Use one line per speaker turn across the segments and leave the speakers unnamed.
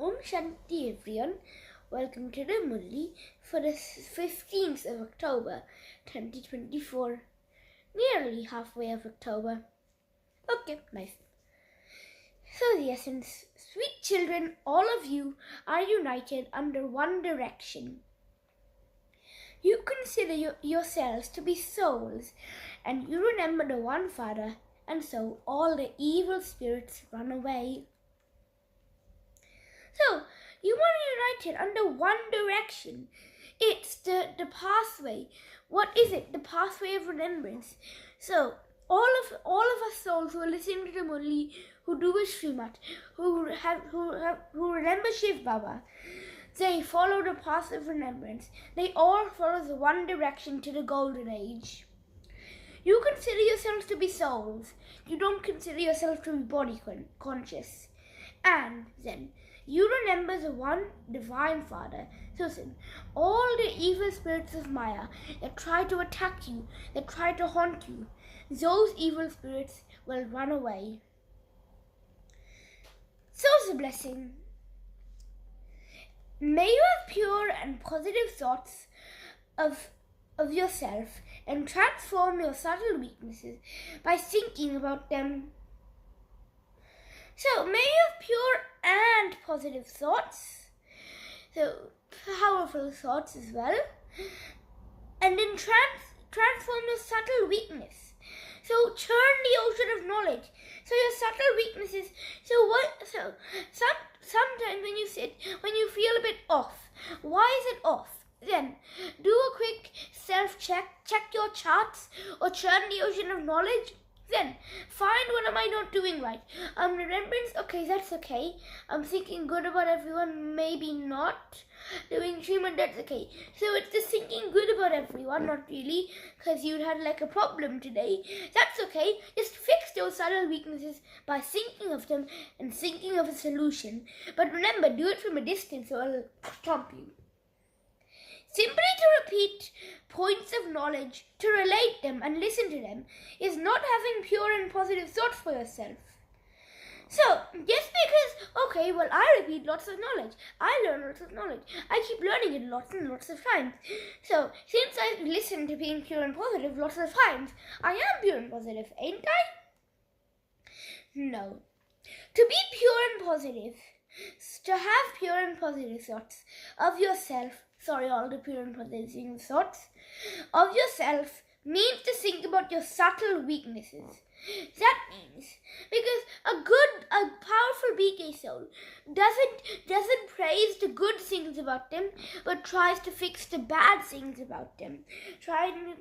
Om Shanti everyone, welcome to the Murli for the 15th of October 2024, nearly halfway of October. Okay, nice. So the essence, sweet children, all of you are united under one direction. You consider yourselves to be souls, and you remember the one Father, and so all the evil spirits run away. So, you are united under one direction. It's the pathway. What is it? The pathway of remembrance. So, all of us souls who are listening to the Murli, who do a Srimat, who remember Shiv Baba, they follow the path of remembrance. They all follow the one direction to the golden age. You consider yourselves to be souls. You don't consider yourself to be body conscious. And then, you remember the one divine Father. So listen, all the evil spirits of Maya that try to attack you, that try to haunt you, those evil spirits will run away. So it's a blessing. May you have pure and positive thoughts of yourself and transform your subtle weaknesses by thinking about them. So, may you have pure and positive thoughts, so powerful thoughts as well, and then transform your subtle weakness. So, churn the ocean of knowledge. So, your subtle weaknesses. Sometimes when you feel a bit off, why is it off? Then, do a quick self-check, check your charts, or churn the ocean of knowledge. Then, find what am I not doing right. Remembrance, okay, that's okay. I'm thinking good about everyone, maybe not. Doing Srimad, that's okay. So it's just thinking good about everyone, not really, because you had like a problem today. That's okay. Just fix those subtle weaknesses by thinking of them and thinking of a solution. But remember, do it from a distance or I'll stomp you. Simply to repeat points of knowledge, to relate them and listen to them, is not having pure and positive thoughts for yourself. So, just because, okay, well, I repeat lots of knowledge, I learn lots of knowledge, I keep learning it lots and lots of times. So, since I listen to being pure and positive lots of times, I am pure and positive, ain't I? No. To be pure and positive, to have pure and positive thoughts of yourself, all the pure and positive thoughts of yourself means to think about your subtle weaknesses. That means because a powerful BK soul doesn't praise the good things about them, but tries to fix the bad things about them, trying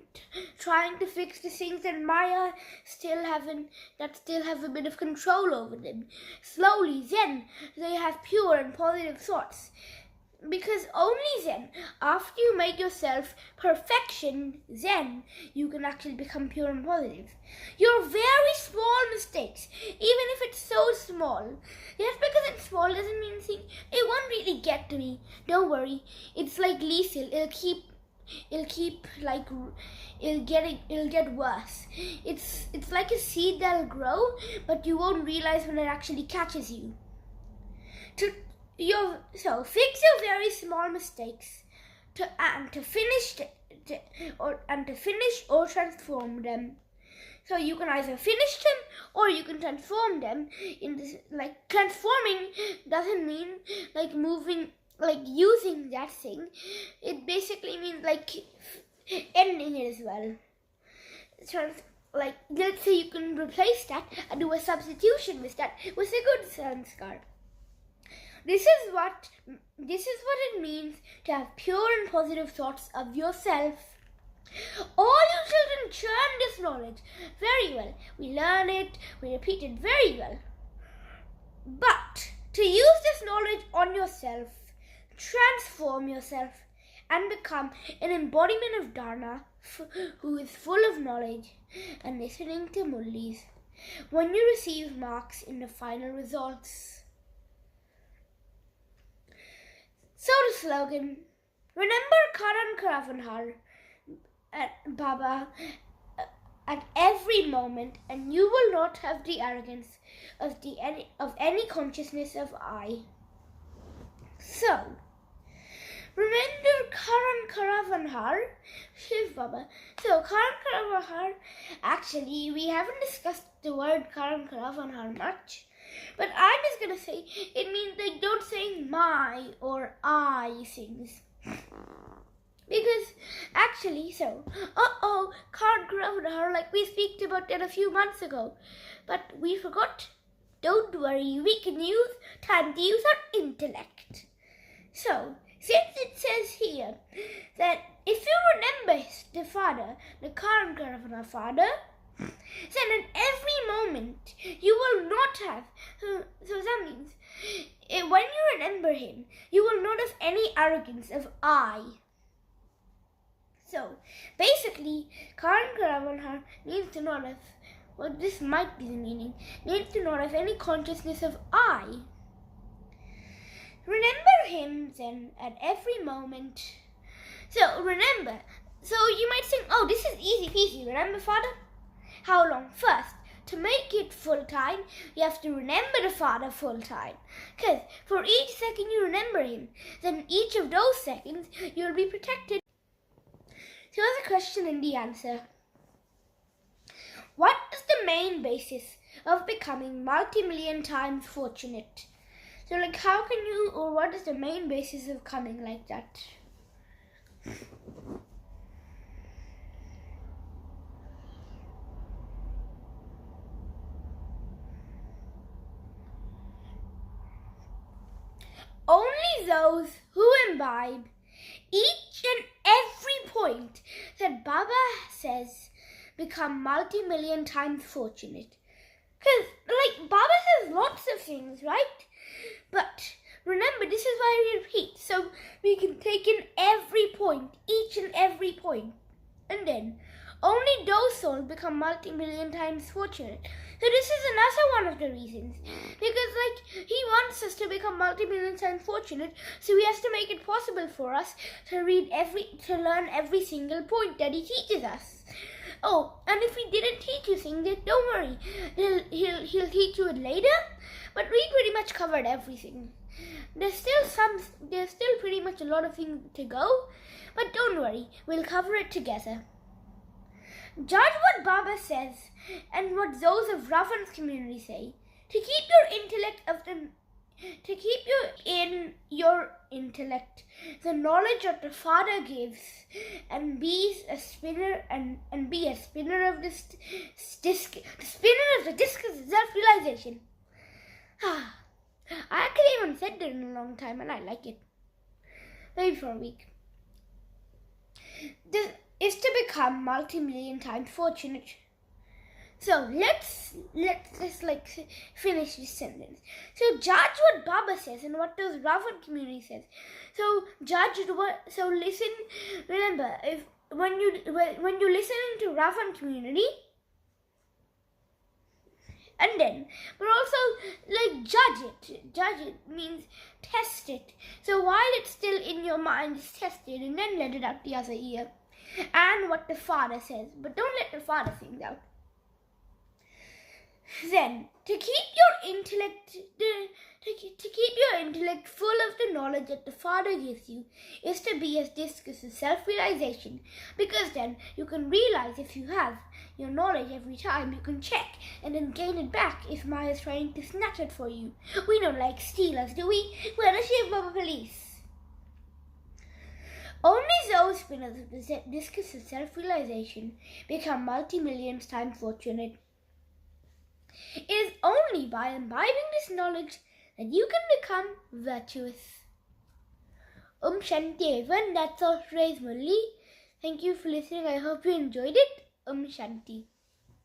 to fix the things that Maya still have a bit of control over them. Slowly, then they have pure and positive thoughts. Because only then, after you make yourself perfection, then you can actually become pure and positive. Your very small mistakes, even if it's so small, just because it's small doesn't mean it won't really get to me. Don't worry, it's like lethal. It'll get worse. It's like a seed that'll grow, but you won't realize when it actually catches you. So fix your very small mistakes to finish or transform them. So you can either finish them or you can transform them transforming doesn't mean like moving, like using that thing. It basically means like ending it as well. Let's say you can replace that and do a substitution with that with a good sanskar. This is what it means to have pure and positive thoughts of yourself. All you children churn this knowledge very well. We learn it, we repeat it very well. But to use this knowledge on yourself, transform yourself and become an embodiment of Dharma who is full of knowledge and listening to Murlis when you receive marks in the final results. So the slogan, remember Karan Karavanhar at Baba at every moment, and you will not have the arrogance of any consciousness of I. So, remember Karan Karavanhar, Shiv Baba. So, Karan Karavanhar, actually, we haven't discussed the word Karan Karavanhar much, but I'm just gonna say it means like don't say my or I things. Because actually, so, Karan Karavanhar, like we speak about it a few months ago, but we forgot. Don't worry, we can use time to use our intellect. So, since it says here that if you remember the father, the Karan Karavanhar father, then at every moment you will not have. So that means when you remember him, you will not have any arrogance of I. So basically, Karan Karavanhar needs to not have. Well, this might be the meaning. Needs to not have any consciousness of I. Remember him then at every moment. So remember. So you might think, oh, this is easy peasy. Remember, Father? How long? First, to make it full time, you have to remember the Father full time. Because for each second you remember him, then each of those seconds you'll be protected. So here's the question and the answer. What is the main basis of becoming multi-million times fortunate? So like how can you, or what is the main basis of coming like that? Only those who imbibe each and every point that Baba says become multi-million times fortunate. Because like Baba says lots of things, right? But remember, this is why we repeat. So we can take in every point, each and every point. And then only those souls become multi-million times fortunate. So this is another one of the reasons. Because like he wants us to become multi-million times fortunate, so he has to make it possible for us to learn every single point that he teaches us. Oh, and if he didn't teach you things, don't worry. He'll teach you it later. But we pretty much covered everything. There's still pretty much a lot of things to go. But don't worry, we'll cover it together. Judge what Baba says and what those of Ravan's community say. To keep your intellect, the knowledge that the Father gives, and be a spinner of this disc, the spinner of the disc of self-realization. I actually haven't said that in a long time, and I like it. Maybe for a week. This is to become multi-million times fortunate. So let's finish this sentence. So judge what Baba says and what the Ravan community says. So listen. Remember, when you listen to Ravan community, and then, but also judge it. Judge it means test it. So while it's still in your mind, just test it and then let it out the other ear. And what the Father says, but don't let the Father things out. Then, to keep your intellect full of the knowledge that the Father gives you is to be as discussed as self-realization, because then you can realize if you have your knowledge every time, you can check and then gain it back if Maya is trying to snatch it for you. We don't like stealers, do we? We're the Shiv Baba police. Only those spinners of the discus of self-realization become multi-million times fortunate. It is only by imbibing this knowledge that you can become virtuous. Shanti everyone, that's all for today's Murli. Thank you for listening. I hope you enjoyed it. Shanti.